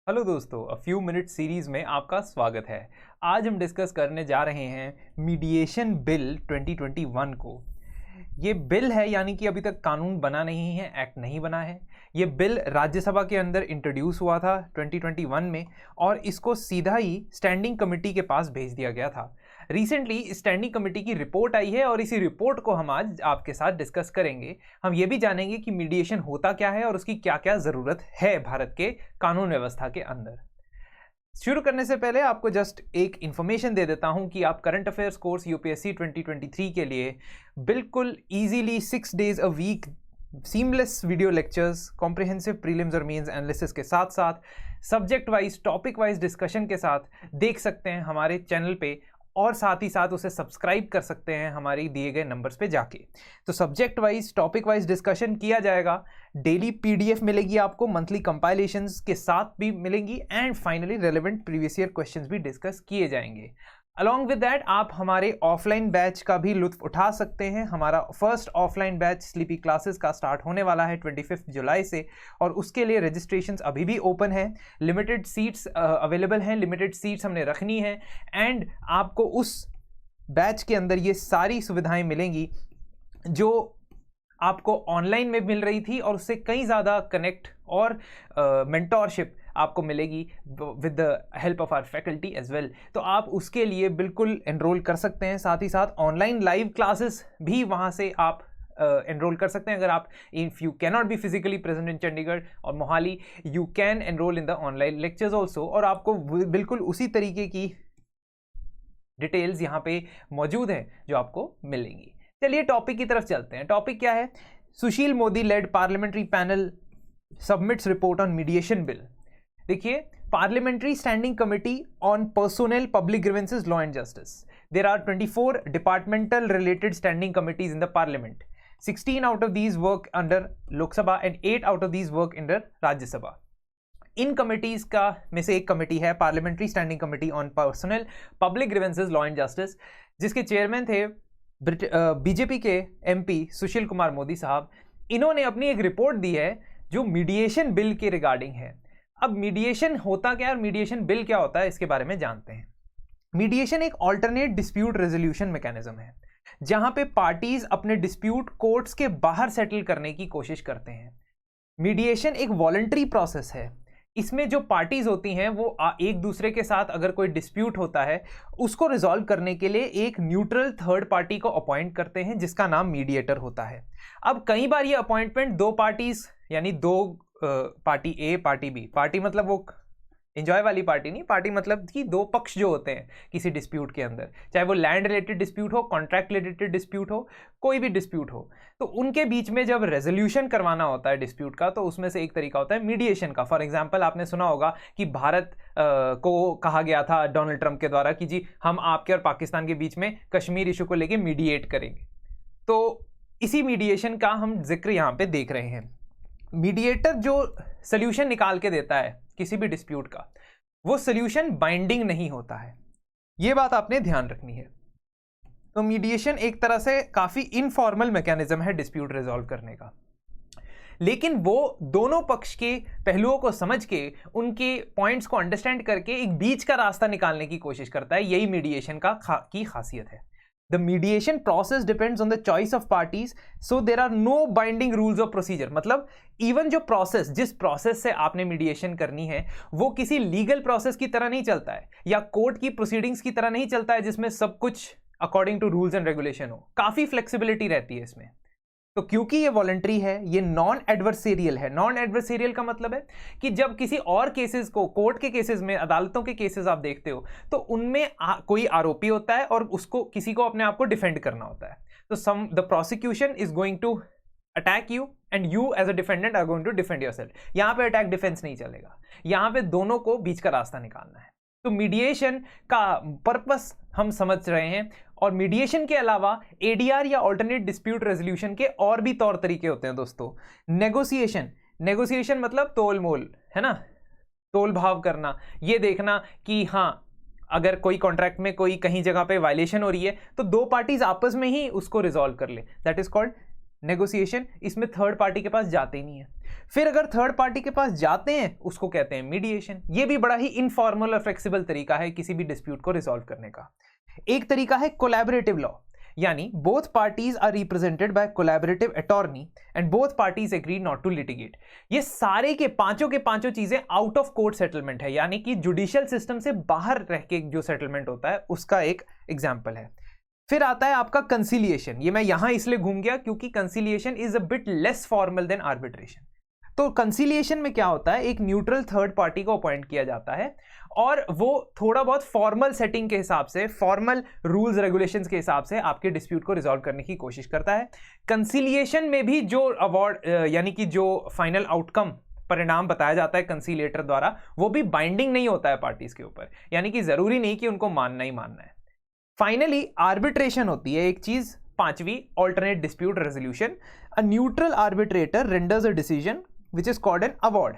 Hello दोस्तों, a few minute series में आपका स्वागत है। आज हम डिस्कस करने जा रहे हैं मीडिएशन बिल 2021 को। ये बिल है, यानी कि अभी तक कानून बना नहीं है, एक्ट नहीं बना है। ये बिल राज्यसभा के अंदर इंट्रोड्यूस हुआ था 2021 में और इसको सीधा ही स्टैंडिंग कमेटी के पास भेज दिया गया था। रिसेंटली स्टैंडिंग कमेटी की रिपोर्ट आई है और इसी रिपोर्ट को हम आज आपके साथ डिस्कस करेंगे। हम ये भी जानेंगे कि मीडिएशन होता क्या है और उसकी क्या क्या ज़रूरत है भारत के कानून व्यवस्था के अंदर। शुरू करने से पहले आपको जस्ट एक इन्फॉर्मेशन दे देता हूं कि आप करंट अफेयर्स कोर्स यूपीएससी 2023 के लिए बिल्कुल easily 6 days a week seamless video lectures, comprehensive prelims और मेंस एनालिसिस के साथ साथ subject wise topic wise discussion के साथ देख सकते हैं हमारे चैनल पे, और साथ ही साथ उसे सब्सक्राइब कर सकते हैं हमारी दिए गए नंबर्स पे जाके। तो subject wise topic wise discussion किया जाएगा, डेली पीडीएफ मिलेगी आपको, मंथली कंपाइलेशंस के साथ भी मिलेंगी and finally relevant previous year questions भी डिस्कस किए जाएंगे। अलॉन्ग विद दैट आप हमारे ऑफलाइन बैच का भी लुत्फ उठा सकते हैं। हमारा first offline batch sleepy classes का स्टार्ट होने वाला है 25 जुलाई से और उसके लिए रजिस्ट्रेशंस अभी भी ओपन है। लिमिटेड सीट्स अवेलेबल हैं, लिमिटेड सीट्स हमने रखनी है एंड आपको उस बैच के अंदर ये सारी सुविधाएं मिलेंगी जो आपको ऑनलाइन में मिल रही थी और उससे कई ज़्यादा कनेक्ट और मेंटोरशिप आपको मिलेगी with the help of our faculty as well. तो आप उसके लिए बिल्कुल एनरोल कर सकते हैं। साथ ही साथ ऑनलाइन लाइव क्लासेस भी वहाँ से आप एनरोल कर सकते हैं। अगर आप if you can not be physically present in Chandigarh और Mohali, you can enrol in the online lectures also, और आपको बिल्कुल उसी तरीके की डिटेल्स यहाँ पे मौजूद हैं जो आपको मिलेंगी। चलिए टॉपिक की तरफ चलते हैं। टॉपिक क्या है? Sushil Modi led parliamentary panel submits report on mediation bill. देखिए, parliamentary standing committee on personal public grievances law and justice, there are 24 departmental related standing committees in the parliament. 16 out of these work under Lok Sabha and 8 out of these work under Rajya Sabha. इन committees का में से एक committee है parliamentary standing committee on personal public grievances law and justice, जिसके chairman थे BJP के MP Sushil Kumar Modi साहब। इन्होंने अपनी एक रिपोर्ट दी है जो मीडिएशन बिल के रिगार्डिंग है। अब मीडिएशन होता क्या है और मीडिएशन बिल क्या होता है, इसके बारे में जानते हैं। मीडिएशन एक ऑल्टरनेट डिस्प्यूट रेजोल्यूशन मैकेनिज्म है जहां पे पार्टीज अपने डिस्प्यूट कोर्ट्स के बाहर सेटल करने की कोशिश करते हैं। मीडिएशन एक वॉलंटरी प्रोसेस है। इसमें जो पार्टीज होती हैं वो एक दूसरे के साथ अगर कोई डिस्प्यूट होता है उसको रिजॉल्व करने के लिए एक न्यूट्रल थर्ड पार्टी को अपॉइंट करते हैं जिसका नाम मीडिएटर होता है। अब कई बार ये अपॉइंटमेंट दो पार्टीज यानी दो पार्टी ए पार्टी बी, पार्टी मतलब वो एंजॉय वाली पार्टी नहीं, पार्टी मतलब कि दो पक्ष जो होते हैं किसी डिस्प्यूट के अंदर, चाहे वो लैंड रिलेटेड डिस्प्यूट हो, कॉन्ट्रैक्ट रिलेटेड डिस्प्यूट हो, कोई भी डिस्प्यूट हो, तो उनके बीच में जब रेजोल्यूशन करवाना होता है डिस्प्यूट का, तो उसमें से एक तरीका होता है मीडिएशन का। फॉर एग्जांपल, आपने सुना होगा कि भारत को कहा गया था डोनाल्ड ट्रंप के द्वारा कि जी हम आपके और पाकिस्तान के बीच में कश्मीर इशू को लेकर मीडिएट करेंगे। तो इसी मीडिएशन का हम जिक्र यहाँ पे देख रहे हैं। मीडिएटर जो सोल्यूशन निकाल के देता है किसी भी डिस्प्यूट का, वो सोल्यूशन बाइंडिंग नहीं होता है, ये बात आपने ध्यान रखनी है। तो मीडिएशन एक तरह से काफी इनफॉर्मल मैकेनिज्म है डिस्प्यूट रिजॉल्व करने का, लेकिन वो दोनों पक्ष के पहलुओं को समझ के उनके पॉइंट्स को अंडरस्टैंड करके एक बीच का रास्ता निकालने की कोशिश करता है। यही मीडिएशन की खासियत है। The mediation process depends on the choice of parties, so there are no binding rules of procedure। मतलब इवन जो प्रोसेस, जिस प्रोसेस से आपने मीडिएशन करनी है, वो किसी लीगल प्रोसेस की तरह नहीं चलता है या कोर्ट की प्रोसीडिंग्स की तरह नहीं चलता है जिसमें सब कुछ according to rules and regulation हो। काफी फ्लेक्सिबिलिटी रहती है इसमें। तो क्योंकि ये वॉलंटरी है, ये नॉन एडवर्सेरियल है। नॉन एडवर्सेरियल का मतलब है कि जब किसी और केसेस को, कोर्ट के केसेस में, अदालतों के केसेस आप देखते हो, तो उनमें कोई आरोपी होता है और उसको किसी को अपने आप को डिफेंड करना होता है। तो the prosecution is going to attack you and you as a defendant are going to defend yourself. यहां पे अटैक डिफेंस नहीं चलेगा, यहां पे दोनों को बीच का रास्ता निकालना है। तो मीडिएशन का पर्पस हम समझ रहे हैं। और मीडिएशन के अलावा एडीआर या अल्टरनेट डिस्प्यूट रेजोल्यूशन के और भी तौर तरीके होते हैं दोस्तों। नेगोशिएशन मतलब तोल मोल है ना, तोल भाव करना, ये देखना कि हाँ अगर कोई कॉन्ट्रैक्ट में कोई कहीं जगह पे वायलेशन हो रही है तो दो पार्टीज आपस में ही उसको रिजॉल्व कर ले, दैट इज कॉल्ड नेगोशिएशन, इसमें थर्ड पार्टी के पास जाते ही नहीं है। फिर अगर थर्ड पार्टी के पास जाते हैं उसको कहते हैं मीडिएशन। ये भी बड़ा ही इनफॉर्मल और फ्लेक्सिबल तरीका है किसी भी डिस्प्यूट को रिजॉल्व करने का। एक तरीका है कोलैबोरेटिव लॉ, यानी both parties are represented by collaborative attorney and both parties agree not to litigate. ये सारे के पांचों चीजें आउट ऑफ कोर्ट सेटलमेंट है, यानी कि जुडिशियल सिस्टम से बाहर रह के जो सेटलमेंट होता है उसका एक एग्जाम्पल है। फिर आता है आपका कंसिलिएशन। ये मैं यहां इसलिए घूम गया क्योंकि conciliation is a bit less formal than arbitration. तो कंसिलिएशन में क्या होता है, एक न्यूट्रल थर्ड पार्टी को अपॉइंट किया जाता है और वो थोड़ा बहुत फॉर्मल सेटिंग के हिसाब से, फॉर्मल रूल्स रेगुलेशंस के हिसाब से आपके डिस्प्यूट को रिजॉल्व करने की कोशिश करता है। कंसिलिएशन में भी जो अवार्ड यानी कि जो फाइनल आउटकम परिणाम बताया जाता है कंसिलिएटर द्वारा, वो भी बाइंडिंग नहीं होता है पार्टीज के ऊपर, यानी कि जरूरी नहीं कि उनको मानना ही मानना है। फाइनली आर्बिट्रेशन होती है एक चीज, पांचवी, alternate dispute resolution. A neutral arbitrator renders a decision which is called an award.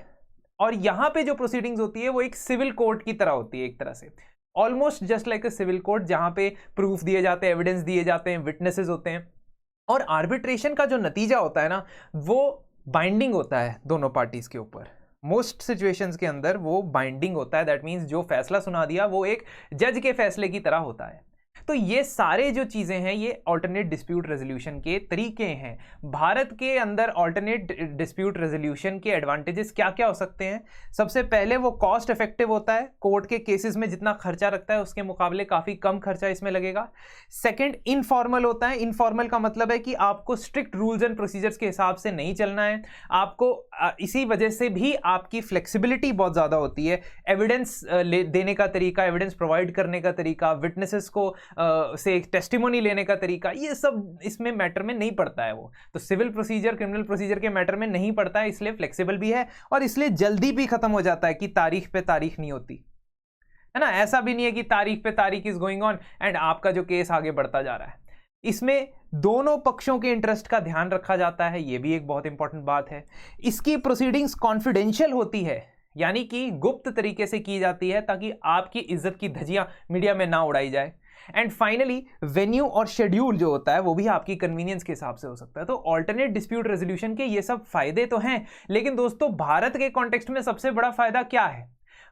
और यहां पे जो प्रोसीडिंग्स होती है वो एक सिविल कोर्ट की तरह होती है, एक तरह से almost just like a civil court, जहां पे प्रूफ दिए जाते हैं, एविडेंस दिए जाते हैं, विटनेसेस होते हैं। और आर्बिट्रेशन का जो नतीजा होता है ना, वो बाइंडिंग होता है दोनों पार्टीज के ऊपर। मोस्ट सिचुएशंस के अंदर वो बाइंडिंग होता है। दैट मीन्स जो फैसला सुना दिया वो एक जज के फैसले की तरह होता है। तो ये सारे जो चीजें हैं ये ऑल्टरनेट डिस्प्यूट रेजोल्यूशन के तरीके हैं। भारत के अंदर ऑल्टरनेट डिस्प्यूट रेजोल्यूशन के एडवांटेजेस क्या क्या हो सकते हैं? सबसे पहले वो कॉस्ट इफेक्टिव होता है, कोर्ट के केसेस में जितना खर्चा लगता है उसके मुकाबले काफी कम खर्चा इसमें लगेगा। सेकंड, इनफॉर्मल होता है। इनफॉर्मल का मतलब है कि आपको स्ट्रिक्ट रूल्स एंड प्रोसीजर्स के हिसाब से नहीं चलना है, आपको इसी वजह से भी आपकी फ्लेक्सिबिलिटी बहुत ज्यादा होती है। एविडेंस देने का तरीका, एविडेंस प्रोवाइड करने का तरीका, विटनेसेस को से एक टेस्टिमोनी लेने का तरीका, ये सब इसमें मैटर में नहीं पड़ता है। वो तो सिविल प्रोसीजर, क्रिमिनल प्रोसीजर के मैटर में नहीं पड़ता है, इसलिए फ्लेक्सिबल भी है और इसलिए जल्दी भी खत्म हो जाता है कि तारीख पे तारीख नहीं होती है ना। ऐसा भी नहीं है कि तारीख पे तारीख इज गोइंग ऑन एंड आपका जो केस आगे बढ़ता जा रहा है। इसमें दोनों पक्षों के इंटरेस्ट का ध्यान रखा जाता है, ये भी एक बहुत इंपॉर्टेंट बात है। इसकी प्रोसीडिंग्स कॉन्फिडेंशियल होती है, यानी कि गुप्त तरीके से की जाती है ताकि आपकी इज्जत की धज्जियां मीडिया में ना उड़ाई जाए। एंड फाइनली वेन्यू और शेड्यूल जो होता है वो भी आपकी कन्वीनियंस के हिसाब से हो सकता है। तो ऑल्टरनेट डिस्प्यूट रेजोल्यूशन के ये सब फायदे तो हैं, लेकिन दोस्तों भारत के कॉन्टेक्स्ट में सबसे बड़ा फायदा क्या है?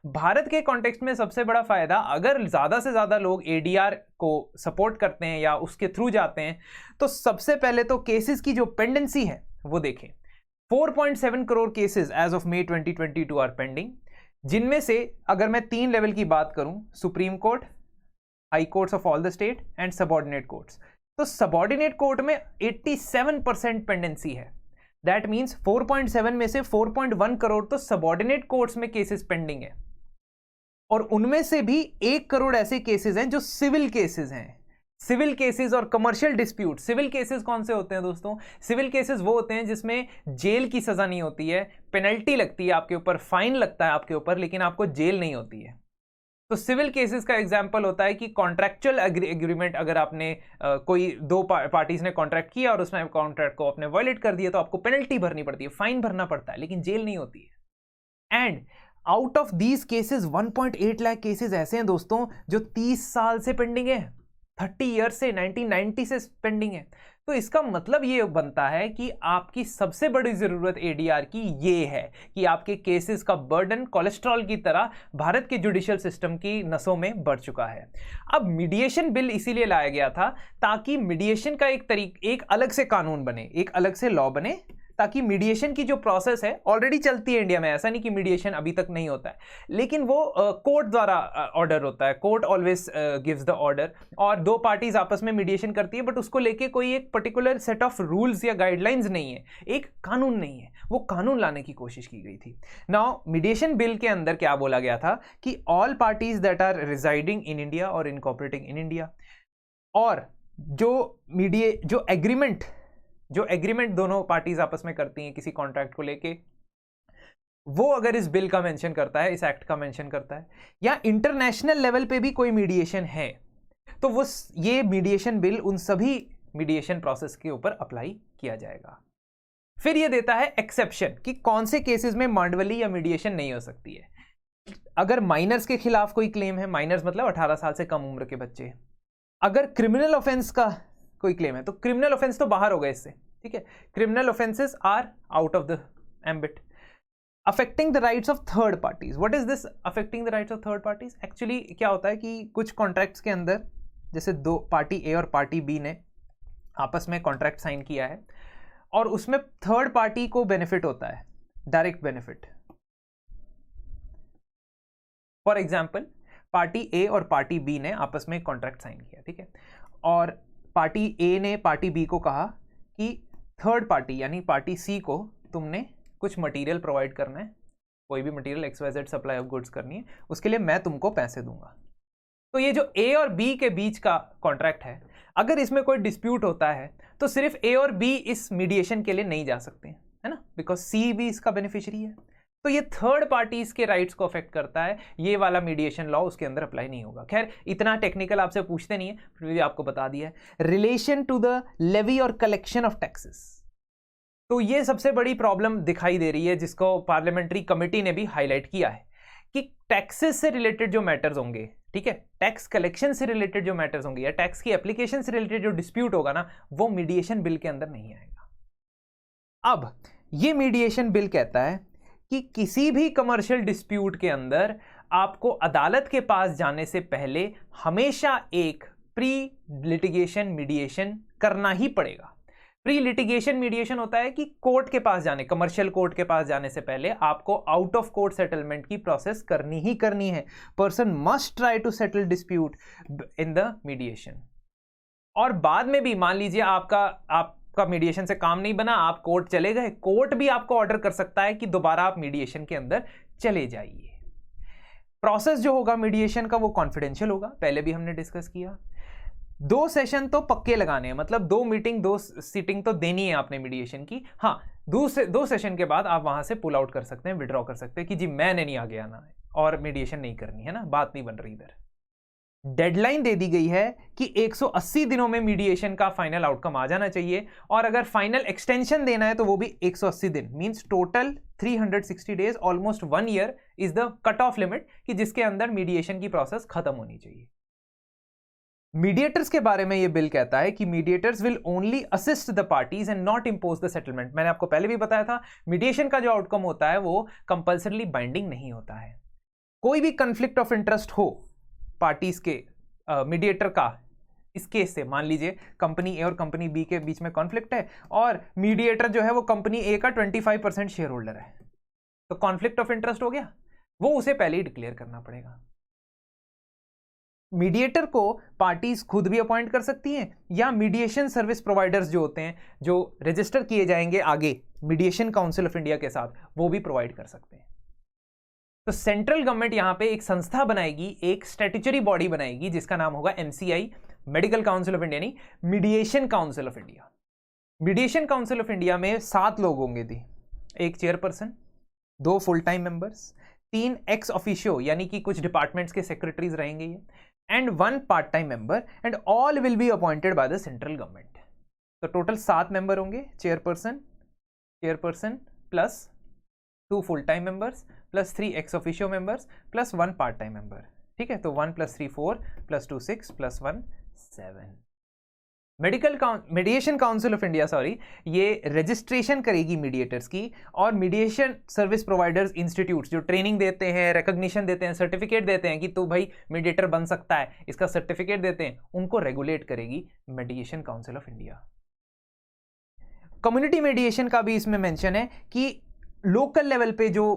भारत के कॉन्टेक्स्ट में सबसे बड़ा फायदा, अगर ज्यादा से ज्यादा लोग एडीआर को सपोर्ट करते हैं या उसके थ्रू जाते हैं, तो सबसे पहले तो केसेस की जो पेंडेंसी है वो देखें। 4.7 crore cases as of May 2022 are pending, जिनमें से अगर मैं 3 लेवल की बात करूं, supreme court, high courts of all the state and subordinate courts, तो सबऑर्डिनेट कोर्ट में 87% पेंडेंसी है। दैट मींस 4.7 में से 4.1 करोड़ तो सबऑर्डिनेट कोर्ट्स में केसेस पेंडिंग है, और उनमें से भी 1 करोड़ ऐसे केसेस हैं जो सिविल केसेस हैं। सिविल केसेस और कमर्शियल डिस्प्यूट। सिविल केसेस कौन से होते हैं दोस्तों? सिविल केसेस वो होते हैं जिसमें जेल की सजा नहीं होती है, पेनल्टी लगती है आपके ऊपर, फाइन लगता है आपके ऊपर, लेकिन आपको जेल नहीं होती है। तो सिविल केसेस का एग्जांपल होता है कि कॉन्ट्रैक्चुअल एग्रीमेंट, अगर आपने कोई दो पार्टीज ने कॉन्ट्रैक्ट किया और उसमें कॉन्ट्रैक्ट को आपने वायलेट कर दिया तो आपको पेनल्टी भरनी पड़ती है, फाइन भरना पड़ता है, लेकिन जेल नहीं होती है। And out of these cases 1.8 lakh cases ऐसे हैं दोस्तों जो 30 साल से पेंडिंग है, 30 ईयर से, 1990 से पेंडिंग है। तो इसका मतलब ये बनता है कि आपकी सबसे बड़ी जरूरत एडीआर की ये है कि आपके केसेस का बर्डन कोलेस्ट्रॉल की तरह भारत के जुडिशियल सिस्टम की नसों में बढ़ चुका है। अब मीडिएशन बिल इसीलिए लाया गया था ताकि मीडिएशन का एक अलग से कानून बने, एक अलग से लॉ बने, ताकि मीडिएशन की जो प्रोसेस है ऑलरेडी चलती है इंडिया में, ऐसा नहीं कि मीडिएशन अभी तक नहीं होता है, लेकिन वो कोर्ट द्वारा ऑर्डर होता है, court always gives the order, और दो पार्टीज आपस में मीडिएशन करती है, बट उसको लेके कोई एक पर्टिकुलर सेट ऑफ रूल्स या गाइडलाइंस नहीं है, एक कानून नहीं है, वो कानून लाने की कोशिश की गई थी। नाउ मीडिएशन बिल के अंदर क्या बोला गया था कि all parties that are residing in India और इनकॉर्पोरेटिंग इन इंडिया, और जो एग्रीमेंट दोनों पार्टीज आपस में करती हैं किसी कॉन्ट्रैक्ट को लेके, वो अगर इस बिल का मेंशन करता है, इस एक्ट का मेंशन करता है, या इंटरनेशनल लेवल पे भी कोई मीडिएशन है, तो वो ये मीडिएशन बिल उन सभी मीडिएशन प्रोसेस के ऊपर अप्लाई किया जाएगा। फिर ये देता है एक्सेप्शन कि कौन से केसेस में मांडवली या मीडिएशन नहीं हो सकती है। अगर माइनर्स के खिलाफ कोई क्लेम है, माइनर्स मतलब 18 साल से कम उम्र के बच्चे, अगर क्रिमिनल ऑफेंस का कोई क्लेम है, तो क्रिमिनल ऑफेंस तो बाहर हो गए इससे, ठीक है, criminal offences are out of the ambit. Affecting the rights of third parties, what is this affecting the rights of third parties? Actually क्या होता है कि कुछ कॉन्ट्रैक्ट्स के अंदर जैसे दो पार्टी ए और पार्टी बी ने आपस में कॉन्ट्रैक्ट साइन किया है और उसमें थर्ड पार्टी को बेनिफिट होता है, direct benefit. For example party A और पार्टी बी ने आपस में कॉन्ट्रैक्ट साइन किया, ठीक है, और पार्टी ए ने पार्टी बी को कहा कि थर्ड पार्टी यानी पार्टी सी को तुमने कुछ मटेरियल प्रोवाइड करना है, कोई भी material XYZ supply of goods करनी है, उसके लिए मैं तुमको पैसे दूंगा। तो ये जो ए और बी के बीच का कॉन्ट्रैक्ट है, अगर इसमें कोई डिस्प्यूट होता है तो सिर्फ ए और बी इस मीडिएशन के लिए नहीं जा सकते, है ना, बिकॉज सी भी इसका बेनिफिशियरी है। तो ये थर्ड पार्टीज के राइट्स को अफेक्ट करता है, ये वाला मीडिएशन लॉ उसके अंदर अप्लाई नहीं होगा। खैर इतना टेक्निकल आपसे पूछते नहीं है, फिर भी आपको बता दिया है। रिलेशन टू द लेवी और कलेक्शन ऑफ टैक्सेस, तो ये सबसे बड़ी प्रॉब्लम दिखाई दे रही है जिसको पार्लियामेंट्री कमेटी ने भी हाईलाइट किया है कि टैक्सेस से रिलेटेड जो मैटर्स होंगे, ठीक है, टैक्स कलेक्शन से रिलेटेड जो मैटर्स होंगे या टैक्स की एप्लीकेशन से रिलेटेड जो डिस्प्यूट होगा ना, वो मीडिएशन बिल के अंदर नहीं आएगा। अब ये मीडिएशन बिल कहता है कि किसी भी कमर्शियल डिस्प्यूट के अंदर आपको अदालत के पास जाने से पहले हमेशा एक प्री लिटिगेशन मीडिएशन करना ही पड़ेगा। प्री लिटिगेशन मीडिएशन होता है कि कोर्ट के पास जाने, कमर्शियल कोर्ट के पास जाने से पहले आपको आउट ऑफ कोर्ट सेटलमेंट की प्रोसेस करनी ही करनी है। Person must try to settle dispute in the mediation. और बाद में भी मान लीजिए आपका मीडिएशन से काम नहीं बना, आप कोर्ट चले गए, कोर्ट भी आपको ऑर्डर कर सकता है कि दोबारा आप मीडिएशन के अंदर चले जाइए। प्रोसेस जो होगा मीडिएशन का वो कॉन्फिडेंशियल होगा, पहले भी हमने डिस्कस किया। 2 सेशन तो पक्के लगाने हैं, मतलब 2 मीटिंग 2 सीटिंग तो देनी है आपने मीडिएशन की। हाँ, 2 सेशन के बाद आप वहां से पुल आउट कर सकते हैं, विड्रॉ कर सकते हैं कि जी मैंने नहीं आगे आना है और मीडिएशन नहीं करनी है ना, बात नहीं बन रही। इधर डेडलाइन दे दी गई है कि 180 दिनों में मीडिएशन का फाइनल आउटकम आ जाना चाहिए, और अगर फाइनल एक्सटेंशन देना है तो वो भी 180 दिन, means total 360 days, almost 1 year is the cut off limit कि जिसके अंदर मीडिएशन की प्रोसेस खत्म होनी चाहिए। मीडिएटर्स के बारे में ये बिल कहता है कि mediators will only assist the parties and not impose the settlement. मैंने आपको पहले भी बताया था, मीडिएशन का जो आउटकम होता है वो कंपल्सरली बाइंडिंग नहीं होता है। कोई भी कंफ्लिक्ट ऑफ इंटरेस्ट हो पार्टीज के मीडिएटर का, इस केस से मान लीजिए कंपनी ए और कंपनी बी के बीच में कॉन्फ्लिक्ट है और मीडिएटर जो है वो कंपनी ए का 25% शेयर होल्डर है, तो कॉन्फ्लिक्ट ऑफ इंटरेस्ट हो गया, वो उसे पहले ही डिक्लेयर करना पड़ेगा। मीडिएटर को पार्टीज खुद भी अपॉइंट कर सकती हैं या मीडिएशन सर्विस प्रोवाइडर्स जो होते हैं, जो रजिस्टर किए जाएंगे आगे मीडिएशन काउंसिल ऑफ इंडिया के साथ, वो भी प्रोवाइड कर सकते हैं। तो सेंट्रल गवर्नमेंट यहां पे एक संस्था बनाएगी, एक स्टैट्यूटरी बॉडी बनाएगी जिसका नाम होगा MCI, medical council of India नहीं, mediation council of India. Mediation council of India में 7 लोग होंगे थी, एक chairperson, 2 full time members, 3 ex officio यानी कि कुछ डिपार्टमेंट्स के सेक्रेटरीज रहेंगे ये, and 1 part-time member, and all will be appointed by the central government. तो टोटल 7 मेंबर होंगे, chairperson plus 2 full-time members plus 3 ex officio members plus 1 part-time member, ठीक है। तो 1 + 3 4 + 2 6 + 1 7। मीडिएशन काउंसिल ऑफ इंडिया ये registration करेगी mediators की, और mediation service providers institutes जो ट्रेनिंग देते हैं, रिकॉग्निशन देते हैं, सर्टिफिकेट देते हैं कि तू भाई मीडिएटर बन सकता है, इसका सर्टिफिकेट देते हैं, उनको रेगुलेट करेगी mediation council of India. Community mediation का भी इसमें मेंशन है कि लोकल लेवल पे जो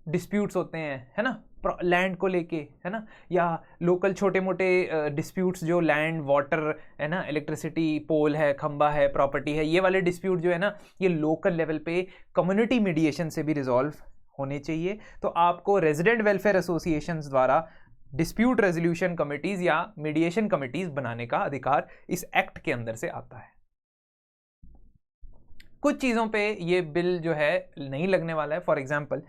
डिस्प्यूट्स होते हैं, है ना, लैंड को लेके, है ना, या लोकल छोटे मोटे डिस्प्यूट्स जो लैंड, वाटर, है ना, इलेक्ट्रिसिटी, पोल है, खंबा है, प्रॉपर्टी है, ये वाले डिस्प्यूट जो है ना, ये लोकल लेवल पे कम्युनिटी मीडिएशन से भी रिजॉल्व होने चाहिए। तो आपको रेजिडेंट वेलफेयर एसोसिएशंस द्वारा डिस्प्यूट रेजोल्यूशन कमिटीज या मीडिएशन कमिटीज बनाने का अधिकार इस एक्ट के अंदर से आता है। कुछ चीज़ों पे ये बिल जो है नहीं लगने वाला है। For example,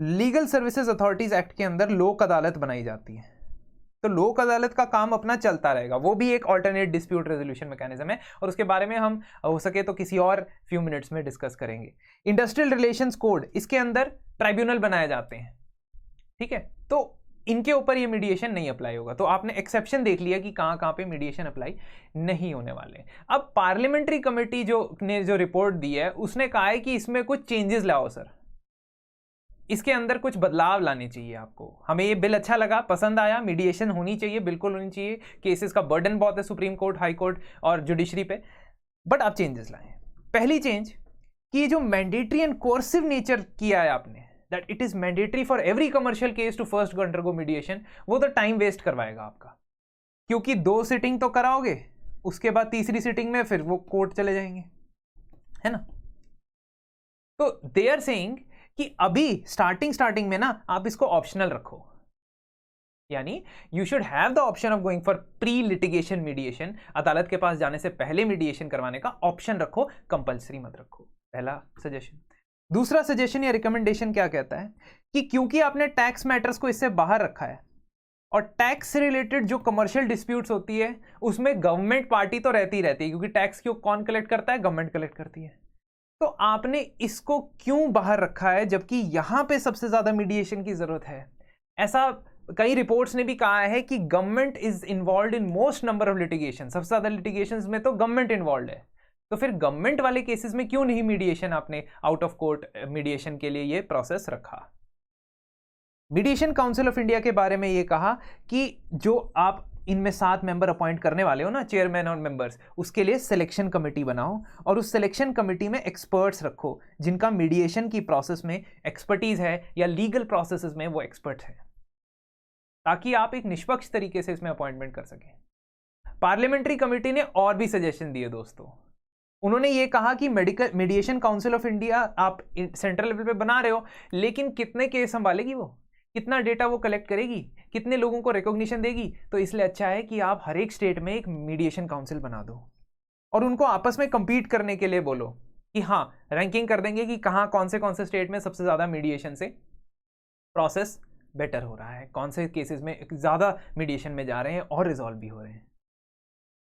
legal services authorities act के अंदर लोक अदालत बनाई जाती है, तो लोक अदालत का काम अपना चलता रहेगा, वो भी एक ऑल्टरनेट डिस्प्यूट रेजोल्यूशन मैकेनिज्म है, और उसके बारे में हम हो सके तो किसी और फ्यू मिनट्स में डिस्कस करेंगे। इंडस्ट्रियल रिलेशंस कोड, इसके अंदर ट्राइब्यूनल बनाए जाते हैं, ठीक है। तो इनके ऊपर ये मीडिएशन नहीं अप्लाई होगा। तो आपने एक्सेप्शन देख लिया कि कहाँ कहाँ पे मीडिएशन अप्लाई नहीं होने वाले। अब पार्लियामेंट्री कमेटी जो रिपोर्ट दी है उसने कहा है कि इसमें कुछ चेंजेस लाओ सर, इसके अंदर कुछ बदलाव लाने चाहिए आपको। हमें ये बिल अच्छा लगा, पसंद आया, मीडिएशन होनी चाहिए, बिल्कुल होनी चाहिए, केसेस का बर्डन बहुत है सुप्रीम कोर्ट, हाई कोर्ट और जुडिशरी पे, बट आप चेंजेस लाएं। पहली चेंज कि जो मैंडेटरी एंड कोर्सिव नेचर किया है आपने, that it is mandatory for every commercial case to first undergo mediation, वो तो टाइम वेस्ट करवाएगा आपका, क्योंकि 2 सिटिंग तो कराओगे, उसके बाद तीसरी सिटिंग में फिर वो कोर्ट चले जाएंगे, है ना। तो दे आर सेइंग कि अभी स्टार्टिंग में ना आप इसको ऑप्शनल रखो, यानी you should have the option of going for pre litigation mediation, अदालत के पास जाने से पहले मीडिएशन करवाने का ऑप्शन रखो, कंपलसरी मत रखो। पहला सजेशन। दूसरा सजेशन या रिकमेंडेशन क्या कहता है कि क्योंकि आपने टैक्स मैटर्स को इससे बाहर रखा है और टैक्स से रिलेटेड जो कमर्शियल डिस्प्यूट्स होती है उसमें गवर्नमेंट पार्टी तो रहती है, क्योंकि टैक्स क्यों कौन कलेक्ट करता है, गवर्नमेंट कलेक्ट करती है। तो आपने इसको क्यों बाहर रखा है जबकि यहां पे सबसे ज्यादा मीडिएशन की जरूरत है। ऐसा कई रिपोर्ट्स ने भी कहा है कि government is involve in most number of litigation, सबसे ज्यादा लिटिगेशंस में तो गवर्नमेंट इन्वॉल्व है। तो फिर गवर्नमेंट वाले केसेस में क्यों नहीं मीडिएशन, आपने आउट ऑफ कोर्ट मीडिएशन के लिए ये प्रोसेस रखा। मीडिएशन काउंसिल ऑफ इंडिया के बारे में ये कहा कि जो आप इनमें 7 मेंबर अपॉइंट करने वाले हो ना, चेयरमैन और मेंबर्स, उसके लिए सिलेक्शन कमेटी बनाओ और उस सिलेक्शन कमेटी में एक्सपर्ट्स रखो जिनका मीडिएशन की प्रोसेस में एक्सपर्टीज है या लीगल प्रोसेसेस में वो एक्सपर्ट है, ताकि आप एक निष्पक्ष तरीके से इसमें अपॉइंटमेंट कर सकें। पार्लियामेंट्री कमेटी ने और भी सजेशन दिए दोस्तों। उन्होंने ये कहा कि मीडिएशन काउंसिल ऑफ इंडिया आप सेंट्रल लेवल पे बना रहे हो, लेकिन कितने केस संभालेगी वो, कितना डेटा वो कलेक्ट करेगी, कितने लोगों को रिकॉग्निशन देगी। तो इसलिए अच्छा है कि आप हर एक स्टेट में एक मीडिएशन काउंसिल बना दो और उनको आपस में कंपीट करने के लिए बोलो कि हाँ, रैंकिंग कर देंगे कि कहाँ कौन से स्टेट में सबसे ज़्यादा मीडिएशन से प्रोसेस बेटर हो रहा है, कौन से केसेस में ज़्यादा मीडिएशन में जा रहे हैं और रिजॉल्व भी हो रहे हैं।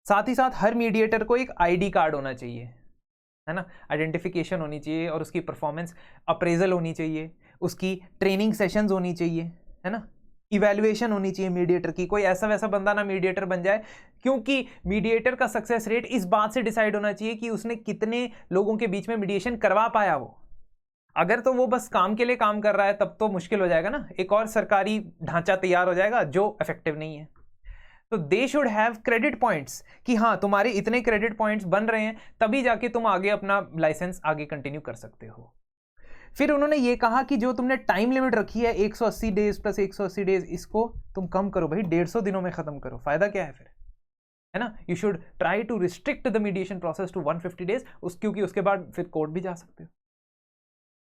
साथ ही साथ हर मीडिएटर को एक आईडी कार्ड होना चाहिए, है ना, आइडेंटिफिकेशन होनी चाहिए और उसकी परफॉर्मेंस अप्रेजल होनी चाहिए, उसकी ट्रेनिंग सेशंस होनी चाहिए, है ना, इवैल्यूएशन होनी चाहिए मीडिएटर की। कोई ऐसा वैसा बंदा ना मीडिएटर बन जाए, क्योंकि मीडिएटर का सक्सेस रेट इस बात से डिसाइड होना चाहिए कि उसने कितने लोगों के बीच में मीडिएशन करवा पाया। वो अगर तो वो बस काम के लिए काम कर रहा है तब तो मुश्किल हो जाएगा ना, एक और सरकारी ढांचा तैयार हो जाएगा जो इफेक्टिव नहीं है। तो they should have credit points कि हाँ, तुम्हारे इतने क्रेडिट पॉइंट्स बन रहे हैं तभी जाके तुम आगे अपना लाइसेंस आगे कंटिन्यू कर सकते हो। फिर उन्होंने ये कहा कि जो तुमने टाइम लिमिट रखी है 180 डेज प्लस 180 डेज, इसको तुम कम करो भाई, 150 दिनों में खत्म करो, फायदा क्या है फिर, है ना। You should try to restrict the mediation process to 150 days, क्योंकि उसके बाद फिर कोर्ट भी जा सकते हो।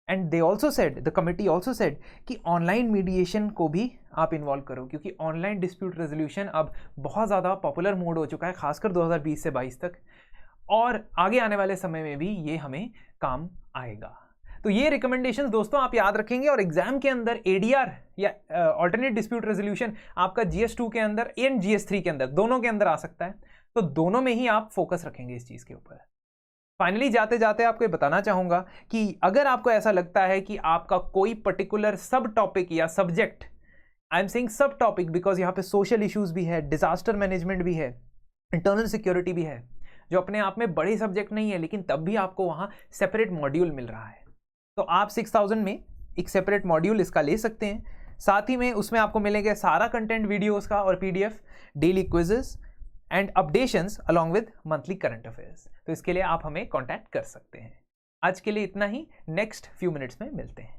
And they also said, the committee also said कि ऑनलाइन मीडिएशन को भी आप इन्वॉल्व करो, क्योंकि ऑनलाइन डिस्प्यूट रेजोल्यूशन अब बहुत ज़्यादा पॉपुलर मोड हो चुका है, खासकर 2020 से 22 तक, और आगे आने वाले समय में भी ये हमें काम आएगा। तो ये रिकमेंडेशंस दोस्तों आप याद रखेंगे और एग्जाम के अंदर एडीआर या अल्टरनेट डिस्प्यूट रेजोल्यूशन आपका GS2 के अंदर एंड GS3 के अंदर, दोनों के अंदर आ सकता है। तो दोनों में ही आप फोकस रखेंगे इस चीज़ के ऊपर। फाइनली जाते जाते आपको ये बताना चाहूँगा कि अगर आपको ऐसा लगता है कि आपका कोई पर्टिकुलर सब टॉपिक या सब्जेक्ट, आई एम सेइंग सब टॉपिक बिकॉज यहाँ पे सोशल इश्यूज भी है, डिजास्टर मैनेजमेंट भी है, इंटरनल सिक्योरिटी भी है, जो अपने आप में बड़े सब्जेक्ट नहीं है, लेकिन तब भी आपको वहाँ सेपरेट मॉड्यूल मिल रहा है, तो आप 6000 में एक सेपरेट मॉड्यूल इसका ले सकते हैं। साथ ही में उसमें आपको मिलेंगे सारा कंटेंट वीडियोस का और PDF, daily quizzes and updations along with monthly current affairs. तो इसके लिए आप हमें कांटेक्ट कर सकते हैं। आज के लिए इतना ही, नेक्स्ट फ्यू मिनट्स में मिलते हैं।